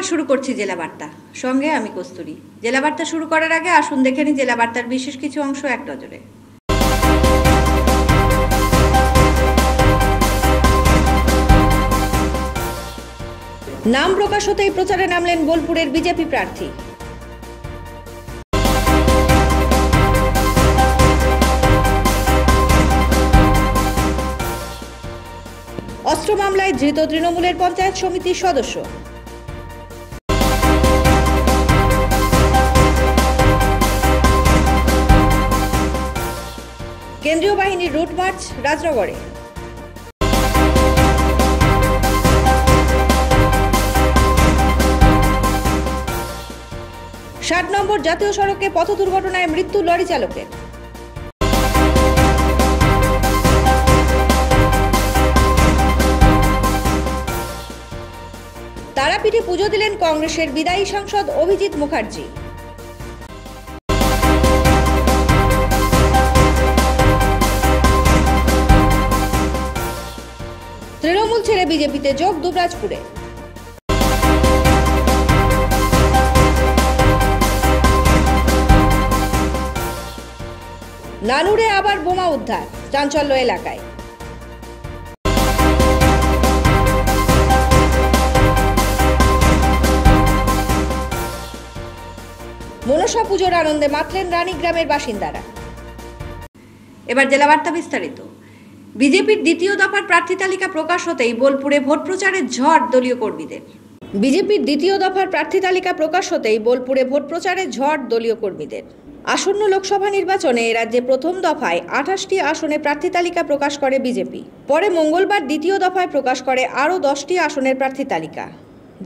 নমস্কার, শুরু করছি জেলা বার্তা। সঙ্গে আমি কস্তুরী। জেলা বার্তা শুরু করার আগে আসুন দেখে নিই জেলা বার্তার বিশেষ কিছু অংশ এক নজরে। নাম প্রকাশ হতেই প্রচারে নামলেন বোলপুরের বিজেপি প্রার্থী। অস্ত্র মামলায় ধৃত তৃণমূলের পঞ্চায়েত সমিতির সদস্য। কেন্দ্রীয় বাহিনীর রুট মার্চ রাজনগরে। 60 নম্বর জাতীয় সড়কে পথ দুর্ঘটনায় মৃত্যু লরি চালকের। তারাপীঠে পুজো দিলেন কংগ্রেসের বিদায়ী সাংসদ অভিজিৎ মুখার্জি। তৃণমূল ছেড়ে বিজেপিতে যোগ দুবরাজপুরে। নানুরে আবার বোমা উদ্ধার, চাঞ্চল্য এলাকায়। মনসা পুজোর আনন্দে মাতলেন রানীগ্রামের বাসিন্দারা। এবার জেলা বার্তা বিস্তারিত। বিজেপির দ্বিতীয় দফার প্রার্থী তালিকা প্রকাশ হতেই বোলপুরে ভোট প্রচারের ঝড় দলীয় কর্মীদের। বিজেপির দ্বিতীয় দফার প্রার্থী তালিকা প্রকাশ হতেই বোলপুরে ভোট প্রচারের ঝড় দলীয় কর্মীদের। আসন্ন লোকসভা নির্বাচনে রাজ্যে প্রথম দফায় 28টি আসনে প্রার্থী তালিকা প্রকাশ করে বিজেপি। পরে মঙ্গলবার দ্বিতীয় দফায় প্রকাশ করে আরও 10টি আসনের প্রার্থী তালিকা,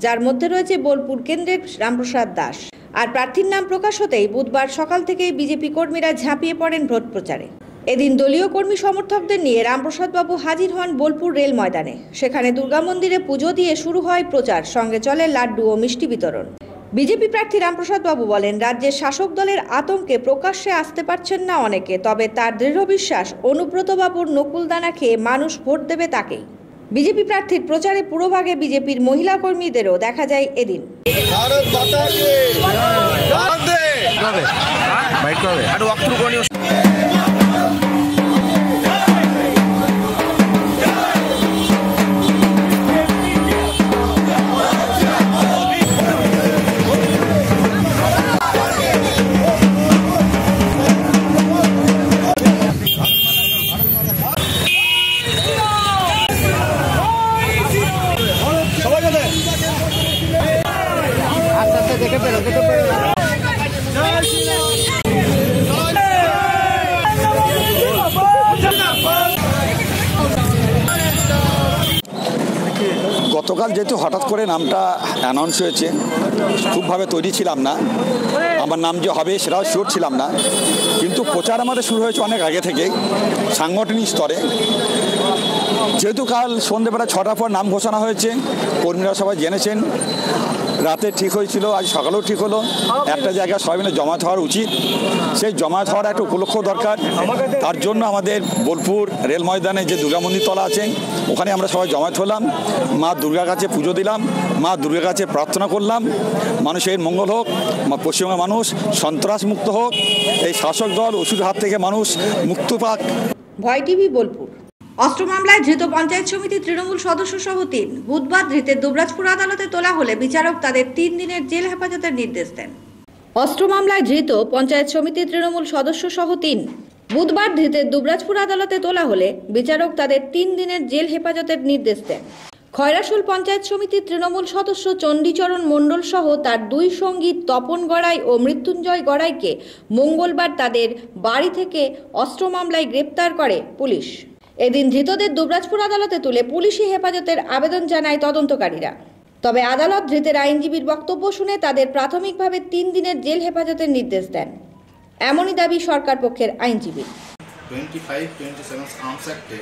যার মধ্যে রয়েছে বোলপুর কেন্দ্রের রামপ্রসাদ দাস। আর প্রার্থীর নাম প্রকাশ হতেই বুধবার সকাল থেকেই বিজেপি কর্মীরা ঝাঁপিয়ে পড়েন ভোট প্রচারে। এদিন দলীয় কর্মী সমর্থকদের নিয়ে রামপ্রসাদ বাবু হাজির হন বোলপুর রেল ময়দানে। সেখানে দুর্গা মন্দিরে পুজো দিয়ে শুরু হয় প্রচার, সঙ্গে চলে লাড্ডু ও মিষ্টি বিতরণ। বিজেপি প্রার্থী রামপ্রসাদ বাবু বলেন, রাজ্যের শাসক দলের আতঙ্কে প্রকাশ্যে আসতে পারছেন না অনেকে, তবে তার দৃঢ় বিশ্বাস অনুব্রত বাবুর নকুলদানা খেয়ে মানুষ ভোট দেবে তাকেই। বিজেপি প্রার্থীর প্রচারে পুরোভাগে বিজেপির মহিলা কর্মীদেরও দেখা যায় এদিন। গতকাল যেহেতু হঠাৎ করে নামটা অ্যানাউন্স হয়েছে, খুবভাবে তৈরি ছিলাম না, আমার নাম যে হবে সেটাও শিওর ছিলাম না, কিন্তু প্রচার আমাদের শুরু হয়েছে অনেক আগে থেকেই সাংগঠনিক স্তরে। যেহেতু কাল সন্ধ্যেবেলা 6টার পর নাম ঘোষণা হয়েছে, কর্মীরা সবাই জেনেছেন, রাতে ঠিক হয়েছিল, আজ সকালেও ঠিক হলো, একটা জায়গায় সবাই মিলে জমায়েত হওয়ার উচিত। সেই জমায়েত হওয়ার একটা উপলক্ষ দরকার। তার জন্য আমাদের বোলপুর রেল ময়দানে যে দুর্গা মন্দির তলা আছে, ওখানে আমরা সবাই জমায়েত হলাম, মা দুর্গার কাছে পুজো দিলাম, মা দুর্গার কাছে প্রার্থনা করলাম মানুষের মঙ্গল হোক, পশ্চিমবঙ্গের মানুষ সন্ত্রাস মুক্ত হোক, এই শাসক দল ওষুধ হাত থেকে মানুষ মুক্ত পাক। ভয় টিভি বোলপুর। অস্ত্র মামলায় ধৃত পঞ্চায়েত সমিতির তৃণমূল সদস্য সহ 3 বুধবার ধৃতের দুবরাজপুর আদালতে তোলা হলে বিচারক তাদের 3 দিনের জেল হেফাজতের নির্দেশ দেন। অস্ত্র মামলায় ধৃত পঞ্চায়েত সমিতির তৃণমূল সদস্য সহ 3 বুধবার ধৃতের দুবরাজপুর আদালতে তোলা হলে বিচারক তাদের 3 দিনের জেল হেফাজতের নির্দেশ দেন। খয়রাশুল পঞ্চায়েত সমিতির তৃণমূল সদস্য চণ্ডীচরণ মণ্ডল সহ তার 2 সঙ্গী তপন গড়াই ও মৃত্যুঞ্জয় গড়াইকে মঙ্গলবার তাদের বাড়ি থেকে অস্ত্র মামলায় গ্রেপ্তার করে পুলিশ। এদিন ধৃতদের দুবরাজপুর আদালতে তুলে পুলিশি হেফাজতের আবেদন জানায় তদন্তকারীরা। তবে আদালত ধৃতের আইনজীবীর বক্তব্য শুনে তাদের প্রাথমিকভাবে 3 দিনের জেল হেফাজতের নির্দেশ দেন, এমনই দাবি সরকার পক্ষের আইনজীবী। 25-27 আর্মস অ্যাক্টে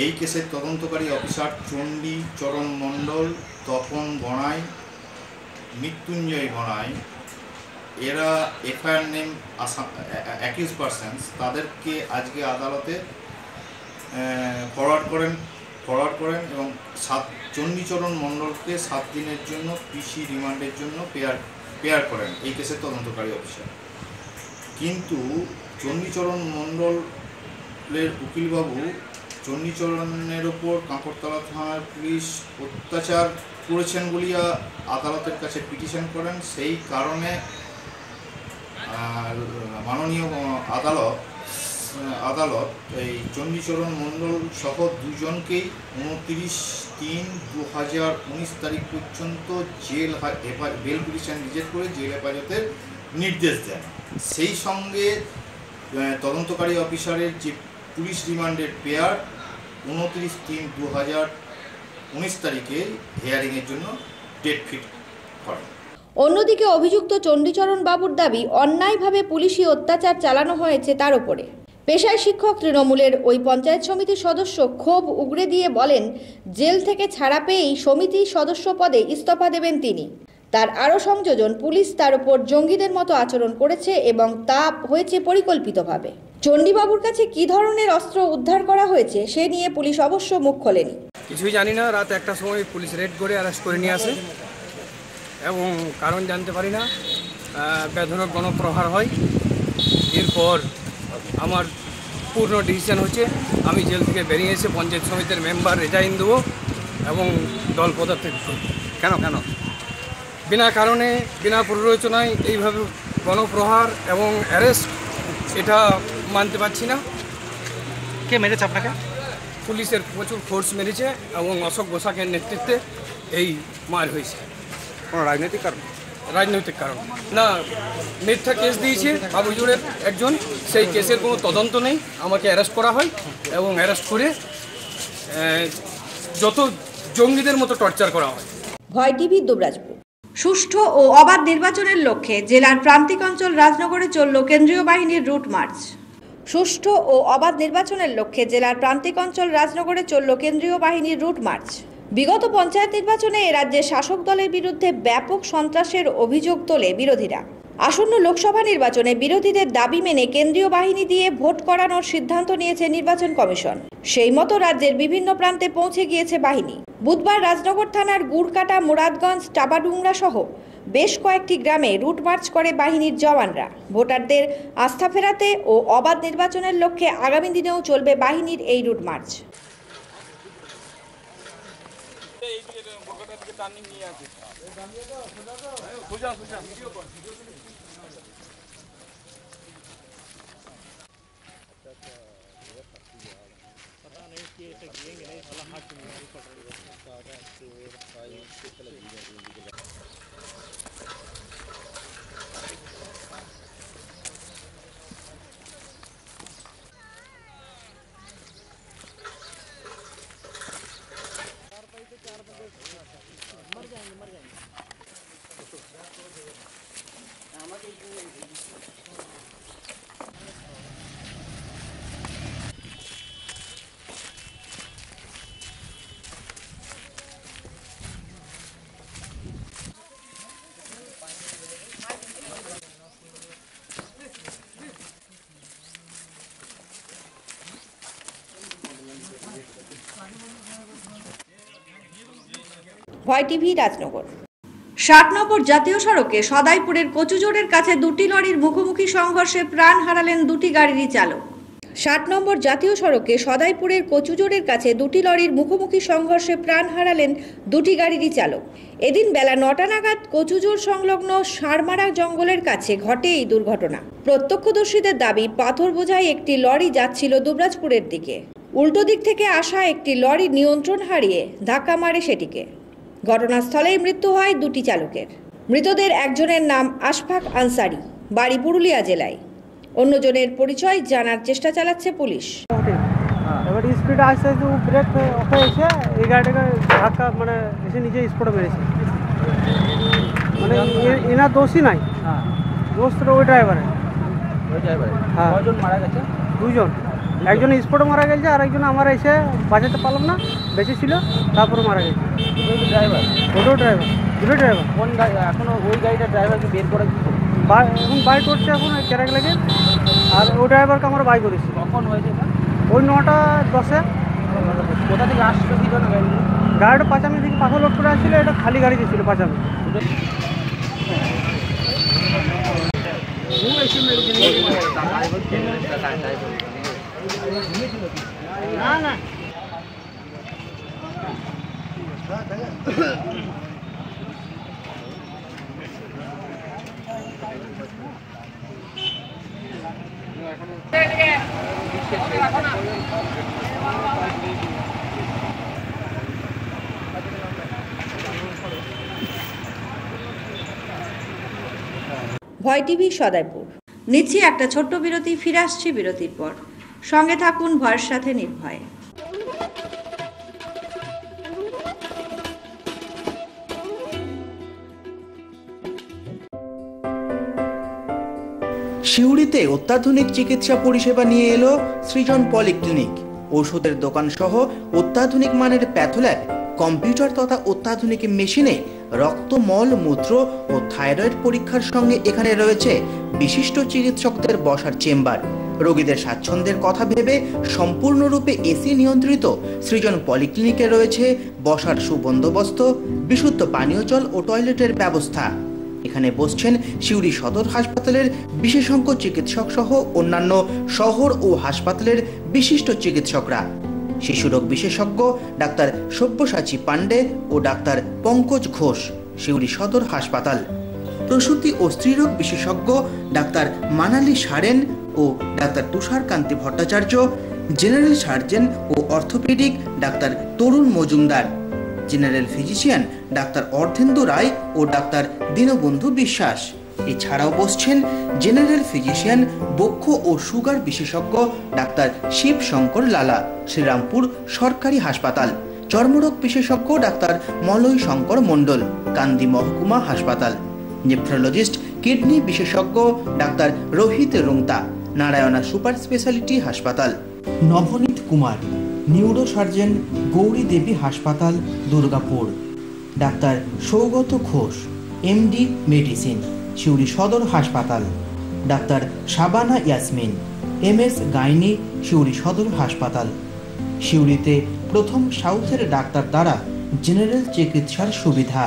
এই কেসের তদন্তকারী অফিসার চণ্ডীচরণ মণ্ডল, তপন গড়াই, মৃত্যুঞ্জয় গড়াই, এরা এফআইআর নেম অ্যাকিউজ পারসনস, তাদেরকে আজকে আদালতে ফরওয়ার্ড করেন এবং চণ্ডীচরণ মণ্ডলকে 7 দিনের জন্য পিসি রিমান্ডের জন্য পেয়ার করেন এই কেসের তদন্তকারী অফিসার। কিন্তু চণ্ডীচরণ মণ্ডলের উকিলবাবু চণ্ডীচরণের ওপর কাঁকড়তলা থানার পুলিশ অত্যাচার করেছেন বলিয়া আদালতের কাছে পিটিশন করেন। সেই কারণে মাননীয় আদালত এই চণ্ডীচরণ মণ্ডল সহ দুজনকেই 29/3/2019 তারিখ পর্যন্ত বেল পিটিশন রিজেক্ট করে জেল হেফাজতের নির্দেশ দেন। সেই সঙ্গে তদন্তকারী অফিসারের যে পুলিশ রিমান্ডের পেয়ার 29/3/2019 তারিখে হিয়ারিংয়ের জন্য ডেট ফিক্স করেন। অন্যদিকে অভিযুক্ত চণ্ডীচরণ বাবুর দাবি অন্যায়ভাবে পুলিশি অত্যাচার চালানো হয়েছে তার উপরে। পেশায় শিক্ষক তৃণমূলের ওই পঞ্চায়েত সমিতির সদস্য ক্ষোভ উগরে দিয়ে বলেন, জেল থেকে ছাড়া পেয়েই সমিতির সদস্য পদে ইস্তফা দেবেন তিনি। তার আরও সংযোজন, পুলিশ তার উপর জঙ্গিদের মতো আচরণ করেছে এবং তা হয়েছে পরিকল্পিতভাবে। চণ্ডীবাবুর কাছে কী ধরনের অস্ত্র উদ্ধার করা হয়েছে সে নিয়ে পুলিশ অবশ্য মুখ খোলেনি। কিছুই জানি না, রাত 1টার সময় পুলিশ রেড করে অ্যারেস্ট করে নিয়ে আসে এবং কারণ জানতে পারি না। বেধড়ক গণপ্রহার হয়। এরপর আমার পূর্ণ ডিসিশন হচ্ছে আমি জেল থেকে বেরিয়ে এসে পঞ্চায়েত সমিতির মেম্বার রিজাইন দেবো এবং দল পদত্যাগ করব। কেন বিনা কারণে বিনা প্ররোচনায় এইভাবে গণপ্রহার এবং অ্যারেস্ট, এটা মানতে পারছি না। কে মেরেছে আপনাকে? পুলিশের প্রচুর ফোর্স মেরেছে এবং অশোক গোসাকের নেতৃত্বে এই মার হয়েছে। কোনো রাজনৈতিক কারণ? রাজনৈতিক কারণ না, মিথ্যা কেস দিয়েছে বাবুজুরের একজন, সেই কেসের কোনো তদন্ত নেই। আমাকে অ্যারেস্ট করা হয় এবং অ্যারেস্ট করে যত জঙ্গিদের মতো টর্চার করা হয়। ভয় টিভি, দুবরাজপুর। সুষ্ঠু ও অবাধ নির্বাচনের লক্ষ্যে জেলার প্রান্তিক অঞ্চল রাজনগরে চলল কেন্দ্রীয় বাহিনীর রুট মার্চ। সুষ্ঠু ও অবাধ নির্বাচনের লক্ষ্যে জেলার প্রান্তিক অঞ্চল রাজনগরে চলল কেন্দ্রীয় বাহিনীর রুট মার্চ। বিগত পঞ্চায়েত নির্বাচনে এ রাজ্যের শাসক দলের বিরুদ্ধে ব্যাপক সন্ত্রাসের অভিযোগ তোলে বিরোধীরা। আসন্ন লোকসভা নির্বাচনে বিরোধীদের দাবি মেনে কেন্দ্রীয় বাহিনী দিয়ে ভোট করানোর সিদ্ধান্ত নিয়েছে নির্বাচন কমিশন। সেই মতো রাজ্যের বিভিন্ন প্রান্তে পৌঁছে গিয়েছে বাহিনী। বুধবার রাজনগর থানার গুড়কাটা, মুরাদগঞ্জ, টাবাডুংরা সহ বেশ কয়েকটি গ্রামে রুট মার্চ করে বাহিনীর জওয়ানরা। ভোটারদের আস্থা ফেরাতে ও অবাধ নির্বাচনের লক্ষ্যে আগামী দিনেও চলবে বাহিনীর এই রুট মার্চ। ভয় টিভি, রাজনগর। 7 নম্বর জাতীয় সড়কে সদাইপুরের কচুজোড়ের কাছে দুটি লরির মুখোমুখি সংঘর্ষে প্রাণ হারালেন দুটি গাড়িরই চালক। 7 নম্বর জাতীয় সড়কে সদাইপুরের কচুজোড়ের কাছে দুটি লরির মুখোমুখি সংঘর্ষে প্রাণ হারালেন দুটি গাড়িরই চালক। এদিন বেলা 9টা নাগাদ কচুজোড় সংলগ্ন সারমারা জঙ্গলের কাছে ঘটে এই দুর্ঘটনা। প্রত্যক্ষদর্শীদের দাবি, পাথর বোঝাই একটি লরি যাচ্ছিল দুবরাজপুরের দিকে। উল্টো দিক থেকে আসা একটি লরি নিয়ন্ত্রণ হারিয়ে ধাক্কা মারে সেটিকে। ঘটনাস্থলেই মৃত্যু হয় দুটি চালকের। মৃতদের একজনের নাম আশফাক আনসারি, বাড়ি পুরুলিয়া জেলায়। অন্যজনের পরিচয় জানার চেষ্টা চালাচ্ছে পুলিশ। এবার স্পিড আসতে ব্রেক হয়েছে, এই গাড়িটাকে ধাক্কা মানে এসে নিজে স্পটে মেরেছে। মানে এনার দোষই নাই, দোষ তো ওই ড্রাইভারের। হ্যাঁ, কজন মারা গেছে? দুজন। একজন স্পটে মারা গেছে আর একজন আমরা এসে বাঁচাতে পারলাম না, বেঁচে ছিল, তারপরে মারা গেছে। ড্রাইভার, দুটো ড্রাইভার, দুটো ড্রাইভার। কোন গাড়ি এখনো ওই গাড়িটার ড্রাইভারকে বের করে এখন বাই করছে, এখন ক্যারাক লেগে। আর ওই ড্রাইভারকে আমরা বাই করেছি। কখন হয়েছে? ওই 9টা 10-এ। কোথা থেকে আসছিল কি জন্য গাড়ি? গাড়িটা পাঁচামি থেকে পাথর লোড করে আসছিল, এটা খালি গাড়ি দিয়েছিল পাঁচামি। না না ভয় টিভি সদাইপুর নিচ্ছি একটা ছোট্ট বিরতি, ফিরে আসছি বিরতির পর। সঙ্গে থাকুন ভয়ের সাথে নির্ভয়ে। সিউড়িতে অত্যাধুনিক চিকিৎসা পরিষেবা নিয়ে এলো সৃজন পলিক্লিনিক। ওষুধের দোকান সহ অত্যাধুনিক মানের প্যাথোল্যাব, কম্পিউটার তথা অত্যাধুনিক মেশিনে রক্ত, মল, মূত্র ও থাইরয়েড পরীক্ষার সঙ্গে এখানে রয়েছে বিশিষ্ট চিকিৎসকদের বসার চেম্বার। রোগীদের স্বাচ্ছন্দ্যের কথা ভেবে সম্পূর্ণরূপে এসি নিয়ন্ত্রিত সৃজন পলিক্লিনিকে রয়েছে বসার সুবন্দোবস্ত, বিশুদ্ধ পানীয় জল ও টয়লেটের ব্যবস্থা। এখানে বসছেন সিউড়ি সদর হাসপাতালের বিশেষজ্ঞ চিকিৎসক সহ অন্যান্য শহর ও হাসপাতালের বিশিষ্ট চিকিৎসকরা। শিশুরোগ বিশেষজ্ঞ ডাক্তার সব্যসাচী পাণ্ডে ও ডাক্তার পঙ্কজ ঘোষ, সিউড়ি সদর হাসপাতাল। প্রসূতি ও স্ত্রীরোগ বিশেষজ্ঞ ডাক্তার মানালি সারেন ও doctor Tusharkanti Bhattacharya, general surgeon ও orthopaedic doctor Tarun Majumdar, general physician doctor Ardhendu Roy ও ডাক্তার দীনবন্ধু বিশ্বাস। এছাড়াও বসছেন জেনারেল ফিজিশিয়ান, বক্ষ ও সুগার বিশেষজ্ঞ ডাক্তার শিব শঙ্কর লালা, শ্রীরামপুর সরকারি হাসপাতাল। চর্মরোগ বিশেষজ্ঞ ডাক্তার মলয় শঙ্কর মণ্ডল, কান্দি মহকুমা হাসপাতাল। নেফ্রোলজিস্ট, কিডনি বিশেষজ্ঞ doctor Rohit রুংতা, Narayana super speciality হাসপাতাল। নবনীত কুমার, নিউরো সার্জন, গৌরী দেবী হাসপাতাল, Durgapur. Doctor Saugata Ghosh, MD medicine, Suri সদর হাসপাতাল। Doctor Shabana Yasmin, MS gynae, Suri সদর হাসপাতাল। সিউড়িতে প্রথম সাউথের ডাক্তার দ্বারা জেনারেল চিকিৎসার সুবিধা।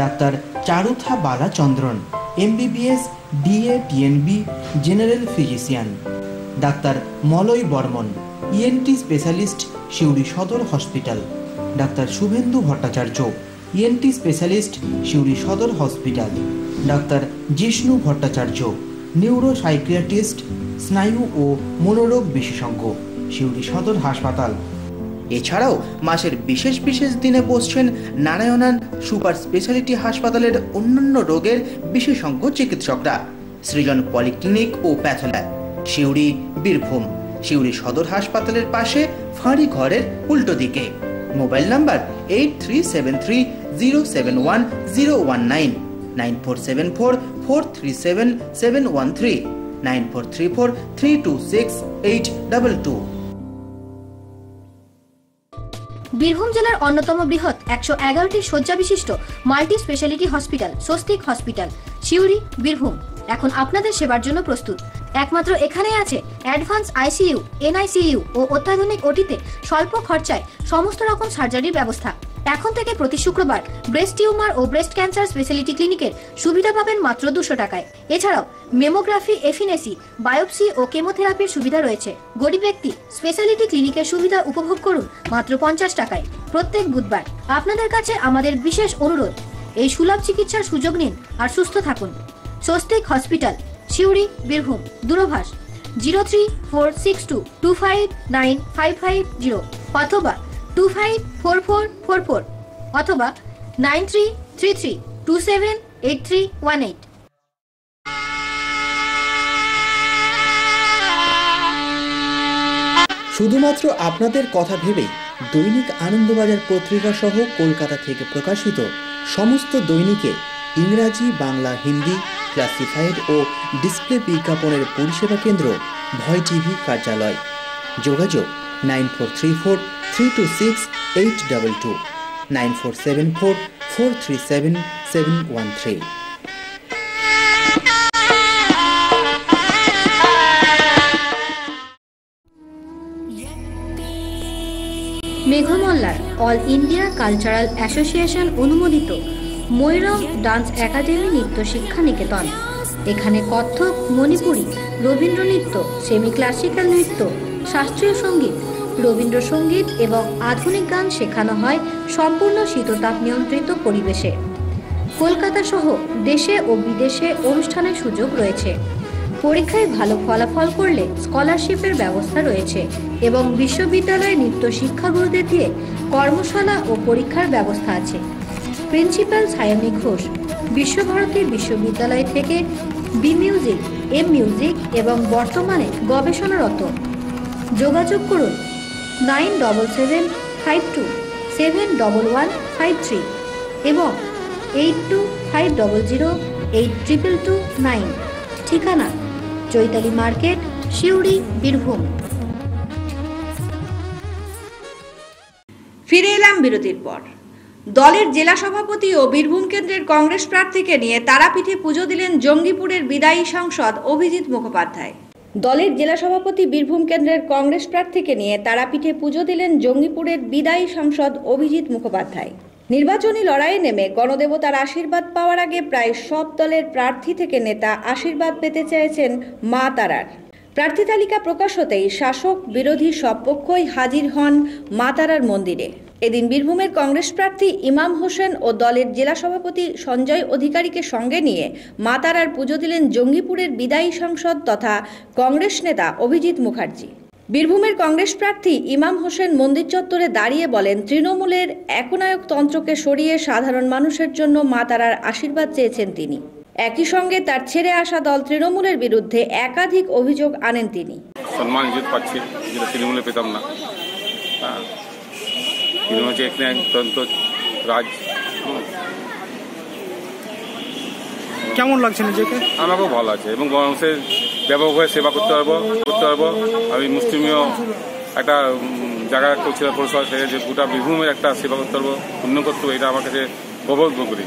Doctor Charutha Balachandran, MBBS, DA, DNB, general physician. Doctor Malay Barman, ENT specialist, Suri সদর hospital. Doctor Subhendu Bhattacharya, ENT specialist, Suri সদর hospital. Doctor Jishnu Bhattacharya, neuropsychiatrist, স্নায়ু ও মনোরোগ বিশেষজ্ঞ, সিউড়ি সদর হাসপাতাল। এছাড়াও মাসের বিশেষ বিশেষ দিনে বসছেন নারায়ণান সুপার স্পেশালিটি হাসপাতালের অন্যান্য রোগের বিশেষজ্ঞ চিকিৎসকরা। সৃজন পলিক্লিনিক ও প্যাথোল্যাব, সিউড়ি, বীরভূম। সিউড়ি সদর হাসপাতালের পাশে ফাঁড়ি ঘরের উল্টো দিকে। Mobile number 8373071019, 9474437713, 9434326822। বীরভূম জেলার অন্যতম বৃহৎ 111টি শয্যা বিশিষ্ট multi speciality hospital Swastik hospital, Suri, Birbhum এখন আপনাদের সেবার জন্য প্রস্তুত। একমাত্র এখানেই আছে অ্যাডভান্স আইসিইউ, এনআইসিইউ ও অত্যাধুনিক ওটিতে স্বল্প খরচায় সমস্ত রকম সার্জারির ব্যবস্থা। এখন থেকে প্রতি শুক্রবার ব্রেস্ট টিউমার ও ব্রেস্ট ক্যান্সার স্পেশালিটি ক্লিনিকের সুবিধা পাবেন মাত্র 200 টাকায়। এছাড়াও মেমোগ্রাফি, এফিনেসি, বায়োপসি ও কেমোথেরাপির সুবিধা রয়েছে। গরিব ব্যক্তি স্পেশালিটি ক্লিনিকের সুবিধা উপভোগ করুন মাত্র 50 টাকায় প্রত্যেক বুধবার। আপনাদের কাছে আমাদের বিশেষ অনুরোধ, এই সুলভ চিকিৎসার সুযোগ নিন আর সুস্থ থাকুন। স্বস্তিক হসপিটাল, সিউড়ি, বীরভূম। দূরভাষ 03462529550 অথবা 254444 অথবা 9333278318। শুধুমাত্র আপনাদের কথা ভেবেই দৈনিক আনন্দবাজার পত্রিকা সহ কলকাতা থেকে প্রকাশিত সমস্ত দৈনিকে ইংরাজি, বাংলা, হিন্দি, ক্লাসিফাইড ও ডিসপ্লে বিজ্ঞাপনের পরিষেবা কেন্দ্র ভয় টিভি কার্যালয়। যোগাযোগ 9434326822, 9474437713। Meghmallar all India cultural association অনুমোদিত ময়ূরম ডান্স একাডেমি নৃত্য শিক্ষা নিকেতন। এখানে কত্থক, মণিপুরী, রবীন্দ্র নৃত্য, সেমি ক্লাসিক্যাল নৃত্য, শাস্ত্রীয় সঙ্গীত, রবীন্দ্রসঙ্গীত এবং আধুনিক গান শেখানো হয় সম্পূর্ণ শীততাপ নিয়ন্ত্রিত পরিবেশে। কলকাতা সহ দেশে ও বিদেশে অনুষ্ঠানের সুযোগ রয়েছে। পরীক্ষায় ভালো ফলাফল করলে স্কলারশিপের ব্যবস্থা রয়েছে এবং বিশ্ববিদ্যালয়ে নৃত্য শিক্ষাগুরুদের দিয়ে কর্মশালা ও পরীক্ষার ব্যবস্থা আছে। প্রিন্সিপাল সায়নী ঘোষ বিশ্বভারতী বিশ্ববিদ্যালয় থেকে বি মিউজিক, এম মিউজিক এবং বর্তমানে গবেষণারত। যোগাযোগ করুন 9775271153 এবং 8250082229। ঠিকানা চৈতালি মার্কেট, শিউড়ি, বীরভূম। ফিরে এলাম বিরতির পর। দলের জেলা সভাপতি ও বীরভূম কেন্দ্রের কংগ্রেস প্রার্থীকে নিয়ে তারাপীঠে পুজো দিলেন জঙ্গিপুরের বিদায়ী সাংসদ অভিজিৎ মুখোপাধ্যায়। দলের জেলা সভাপতি বীরভূম কেন্দ্রের কংগ্রেস প্রার্থীকে নিয়ে তারাপীঠে পুজো দিলেন জঙ্গিপুরের বিদায়ী সাংসদ অভিজিৎ মুখোপাধ্যায়। নির্বাচনী লড়াইয়ে নেমে গণদেবতার আশীর্বাদ পাওয়ার আগে প্রায় সব দলের প্রার্থী থেকে নেতা আশীর্বাদ পেতে চেয়েছেন মা তারার। প্রার্থী তালিকা প্রকাশ হতেই শাসক বিরোধী সব পক্ষই হাজির হন মা তারার মন্দিরে। এদিন বীরভূমের কংগ্রেস প্রার্থী ইমাম হোসেন ও দলের জেলা সভাপতি সঞ্জয় অধিকারীকে সঙ্গে নিয়ে মা তারার পুজো দিলেন জঙ্গিপুরের বিদায়ী সাংসদ তথা কংগ্রেস নেতা অভিজিৎ মুখার্জি। বীরভূমের কংগ্রেস প্রার্থী ইমাম হোসেন মন্দির চত্বরে দাঁড়িয়ে বলেন, তৃণমূলের একনায়ক তন্ত্রকে সরিয়ে সাধারণ মানুষের জন্য মা তারার আশীর্বাদ চেয়েছেন তিনি। একই সঙ্গে তার ছেড়ে আসা দল তৃণমূলের বিরুদ্ধে একাধিক অভিযোগ আনেন তিনি। সম্মান ইজ্জত পাচ্ছি যেটা তৃণমূলে পেতাম না। তৃণমূল হচ্ছে একনায়কতন্ত্র রাজ। কেমন লাগছে নিজেকে? আমাকেও ভালো আছে এবং মানুষের ব্যাপকভাবে সেবা করতে পারবো। আমি মুসলিমীয় একটা জায়গা করছিলাম পৌরসভা থেকে, যে গোটা বীরভূমের একটা সেবা করতে পারবো, পূর্ণ করতে পারবো, এটা আমার কাছে গৌরব করি।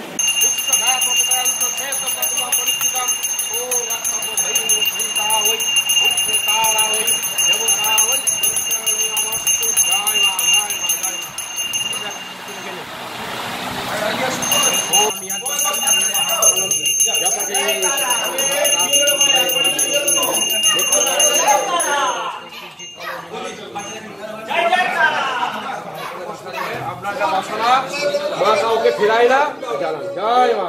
ফিরাই না জয় মা।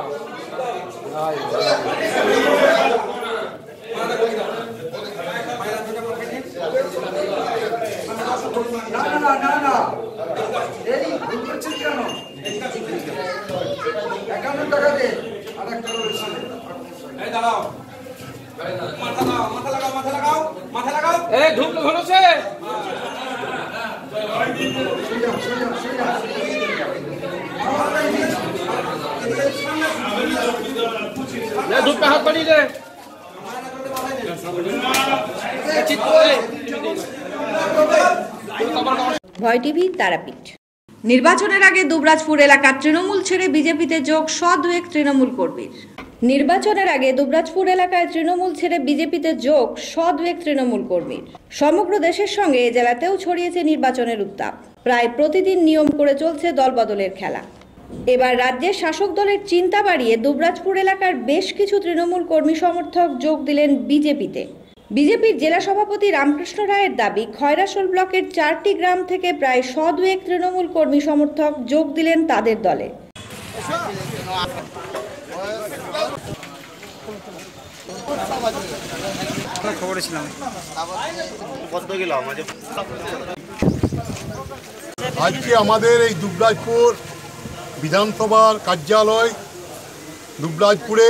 ঢুকলো ধনুষে ধূপ হাত বাড়িয়ে দে। ভয় টিভি, তারাপীঠ। নির্বাচনের আগে দুবরাজপুর এলাকার তৃণমূল ছেড়ে বিজেপিতে যোগ দুয়েক তৃণমূল কর্মীর। নির্বাচনের আগে দুবরাজপুর এলাকায় তৃণমূল ছেড়ে বিজেপিতে যোগ দুয়েক তৃণমূল কর্মীর। সমগ্র দেশের সঙ্গে এ জেলাতেও ছড়িয়েছে নির্বাচনের উত্তাপ। প্রায় প্রতিদিন নিয়ম করে চলছে দলবদলের খেলা। এবার রাজ্যের শাসক দলের চিন্তা বাড়িয়ে দুবরাজপুর এলাকার বেশ কিছু তৃণমূল কর্মী সমর্থক যোগ দিলেন বিজেপিতে। বিজেপির জেলা সভাপতি রামকৃষ্ণ রায়ের দাবি, খয়রাশোল ব্লকের 4টি গ্রাম থেকে প্রায় দুয়েক তৃণমূল কর্মী সমর্থক যোগ দিলেন তাদের দলে। আজকে আমাদের এই দুবরাজপুর বিধানসভার কার্যালয় দুবরাজপুরে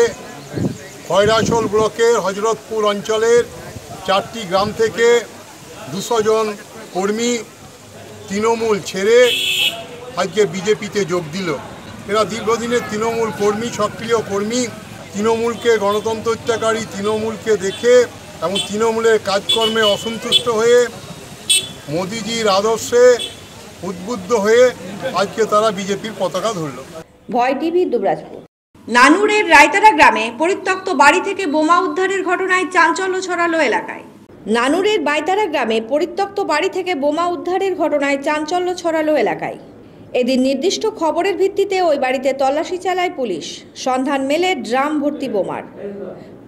খয়রাশোল ব্লকের হজরতপুর অঞ্চলের 4টি গ্রাম থেকে 200 জন কর্মী তৃণমূল ছেড়ে আজকে বিজেপিতে যোগ দিল। এরা দীর্ঘদিনের তৃণমূল কর্মী, সক্রিয় কর্মী। তৃণমূলকে গণতন্ত্র হত্যাকারী তৃণমূলকে দেখে এবং তৃণমূলের কাজকর্মে অসন্তুষ্ট হয়ে মোদিজির আদর্শে উদ্বুদ্ধ হয়ে আজকে তারা বিজেপির পতাকা ধরল। ভয় টিভি, দুবরাজপুর। নানুরের রায়তারা গ্রামে পরিত্যক্ত বাড়ি থেকে বোমা উদ্ধারের ঘটনায় চাঞ্চল্য ছড়ালো এলাকায়। নানুরের বাইতারা গ্রামে পরিত্যক্ত বাড়ি থেকে বোমা উদ্ধারের ঘটনায় চাঞ্চল্য ছড়ালো এলাকায়। এদিন নির্দিষ্ট খবরের ভিত্তিতে ওই বাড়িতে তল্লাশি চালায় পুলিশ। সন্ধান মেলে ড্রাম ভর্তি বোমার।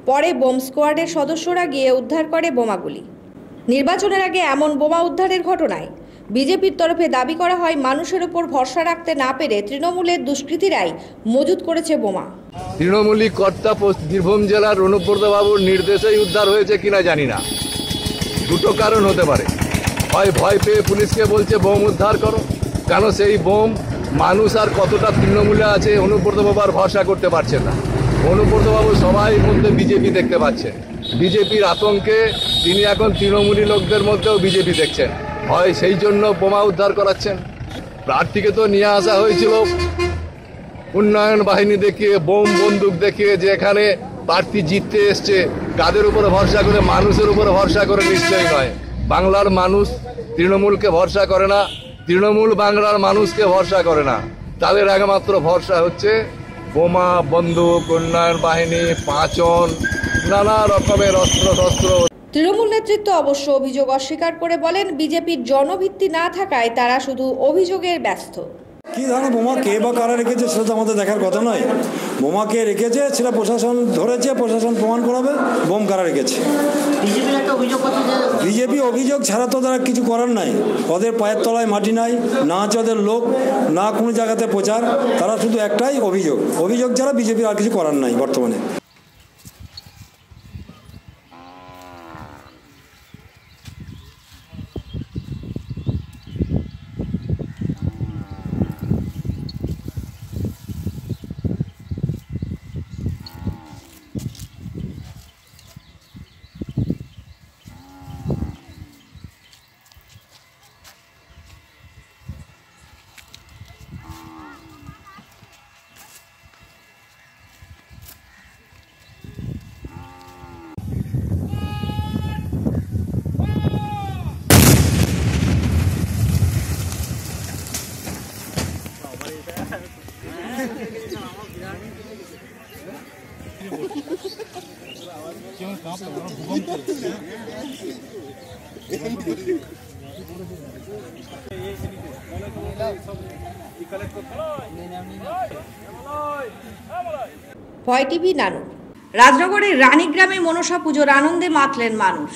পরে বোম স্কোয়াডের সদস্যরা গিয়ে উদ্ধার করে বোমাগুলি। নির্বাচনের আগে এমন বোমা উদ্ধারের ঘটনায় বিজেপির তরফে দাবি করা হয় মানুষের উপর ভরসা রাখতে না পেরে তৃণমূলের দুষ্কৃতীরাই মজুত করেছে বোমা। তৃণমূলী কর্তা বীরভূম জেলার অনুব্রত বাবুর নির্দেশেই উদ্ধার হয়েছে কিনা জানি না। দুটো কারণ হতে পারে, হয় ভয় পেয়ে পুলিশকে বলছে বোম উদ্ধার করো, কেন সেই বোম মানুষ আর কতটা তৃণমূলে আছে অনুব্রত বাবু আর ভরসা করতে পারছেন না। অনুব্রত বাবু সবাই মধ্যে বিজেপি দেখতে পাচ্ছেন, বিজেপির আতঙ্কে তিনি এখন তৃণমূলী লোকদের মধ্যেও বিজেপি দেখছেন, হয় সেই জন্য বোমা উদ্ধার করাচ্ছেন। প্রার্থীকে তো নিয়ে আসা হয়েছিল উন্নয়ন বাহিনী দেখিয়ে, বোম বন্দুক দেখিয়ে, যে এখানে প্রার্থী জিততে এসছে, কাদের উপরে ভরসা করে? মানুষের উপরে ভরসা করে নিশ্চয়ই নয়। বাংলার মানুষ তৃণমূলকে ভরসা করে না, তৃণমূল বাংলার মানুষকে ভরসা করে না। তাদের একমাত্র ভরসা হচ্ছে বোমা, বন্দুক, উন্নয়ন বাহিনী, পাঁচন, নানা রকমের অস্ত্র। তৃণমূল নেতৃত্ব অবশ্য অভিযোগ অস্বীকার করে বলেন, বিজেপির জনভিত্তি না থাকায় তারা শুধু অভিযোগের ব্যস্ত। কি ধরনের বোমা কে বা কারা রেখেছে সেটা তো আমাদের দেখার কথা নয়। বোমা কে রেখেছে সেটা প্রশাসন ধরেছে, প্রশাসন প্রমাণ করাবে বোম কারা রেখেছে। বিজেপি অভিযোগ ছাড়া তো তারা কিছু করার নাই। ওদের পায়ের তলায় মাটি নাই, না আছে ওদের লোক, না কোনো জায়গাতে প্রচার। তারা শুধু একটাই অভিযোগ ছাড়া বিজেপির আর কিছু করার নাই বর্তমানে। ভয় টিভি নানুর। রাজনগরের রানীগ্রামে মনসা পুজোর আনন্দে মাতলেন মানুষ।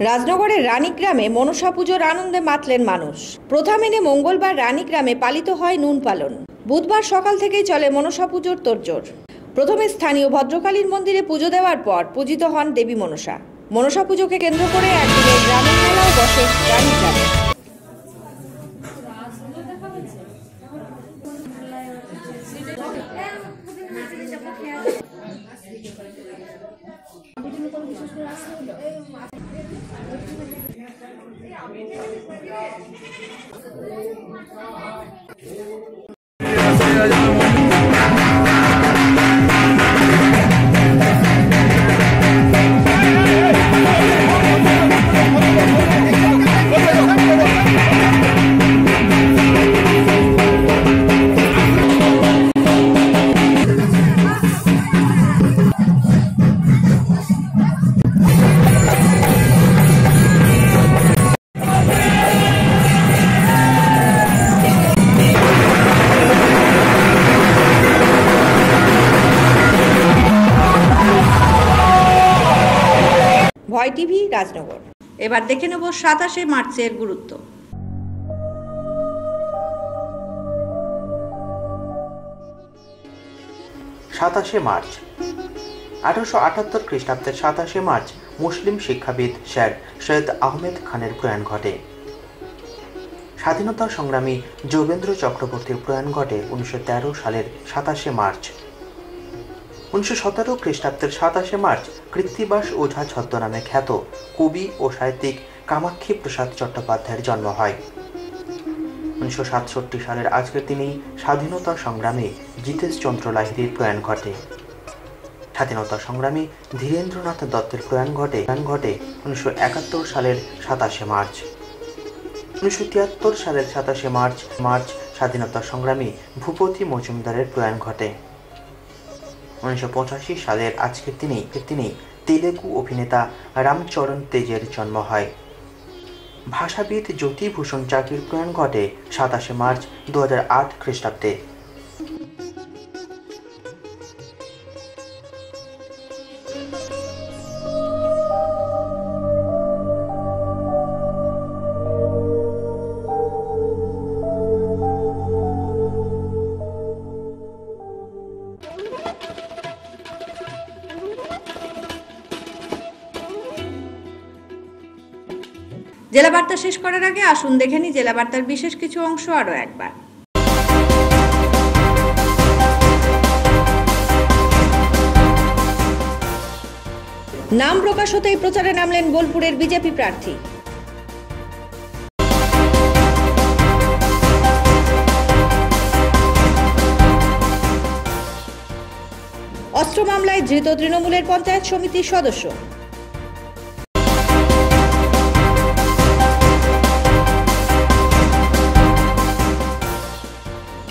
রাজনগরের রানীগ্রামে মনসা পুজোর আনন্দে মাতলেন মানুষ। প্রথা মেনে মঙ্গলবার রানীগ্রামে পালিত হয় নুন পালন। বুধবার সকাল থেকেই চলে মনসা পুজোর তোড়জোড়। প্রথমে স্থানীয় ভদ্রকালীর মন্দিরে পুজো দেওয়ার পর পূজিত হন দেবী মনসা। মনসা পুজোকে কেন্দ্র করে একদিনের গ্রামীণ মেলাও বসে রানীগ্রামে। ভয় টিভি রাজনগর। এবার দেখে নেব 27শে মার্চের গুরুত্ব। 27শে মার্চ 1878 খ্রিস্টাব্দের 27শে মার্চ মুসলিম শিক্ষাবিদ স্যার সৈয়দ আহমেদ খানের প্রয়াণ ঘটে। স্বাধীনতা সংগ্রামী যোগেন্দ্র চক্রবর্তীর প্রয়াণ ঘটে 1913 সালের 27শে মার্চ। 1917 খ্রিস্টাব্দের 27শে মার্চ কৃত্তিবাস ওঝা ছদ্মনামে খ্যাত কবি ও সাহিত্যিক কামাক্ষী প্রসাদ চট্টোপাধ্যায়ের জন্ম হয়। 1967 সালের আজকের দিনেই স্বাধীনতা সংগ্রামী জিতেশচন্দ্র লাহিড়ীর প্রয়াণ ঘটে। স্বাধীনতা সংগ্রামী ধীরেন্দ্রনাথ দত্তের প্রয়াণ ঘটে 1971 সালের 27শে মার্চ। 1973 সালের 27শে মার্চ স্বাধীনতা সংগ্রামী ভূপতি মজুমদারের প্রয়াণ ঘটে। 1985 সালের আজকের দিনেই তেলেগু অভিনেতা রামচরণ তেজের জন্ম হয়। ভাষাবিদ জ্যোতিভূষণ চাকির প্রয়াণ ঘটে 27 মার্চ 2008 খ্রিস্টাব্দে। জেলা বার্তা শেষ করার আগে আসুন দেখে নিই জেলা বার্তার বিশেষ কিছু অংশ আরও একবার। নাম প্রকাশ হতেই প্রচারে নামলেন বোলপুরের বিজেপি প্রার্থী। অস্ত্র মামলায় ধৃত তৃণমূলের পঞ্চায়েত সমিতির সদস্য।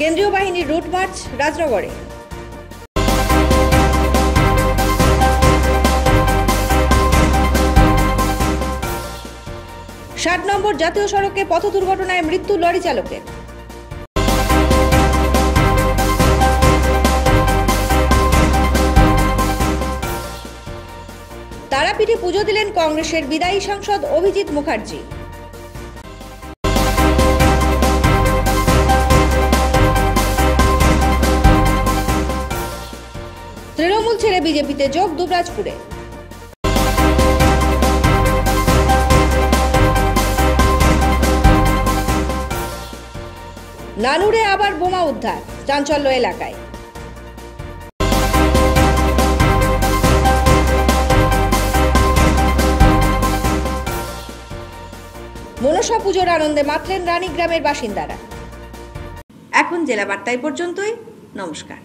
কেন্দ্রীয় বাহিনীর রুট মার্চ রাজনগরে। 60 নম্বর জাতীয় সড়কে পথ দুর্ঘটনায় মৃত্যু লরি চালকের। তারাপীঠে পুজো দিলেন কংগ্রেসের বিদায়ী সাংসদ অভিজিৎ মুখার্জি। তৃণমূল ছেড়ে বিজেপিতে যোগ দুবরাজপুরে। নানুরে আবার বোমা উদ্ধার, চাঞ্চল্য এলাকায়। মনসা পুজোর আনন্দে মাতলেন রানীগ্রামের বাসিন্দারা। এখন জেলা বার্তা এই পর্যন্তই। নমস্কার।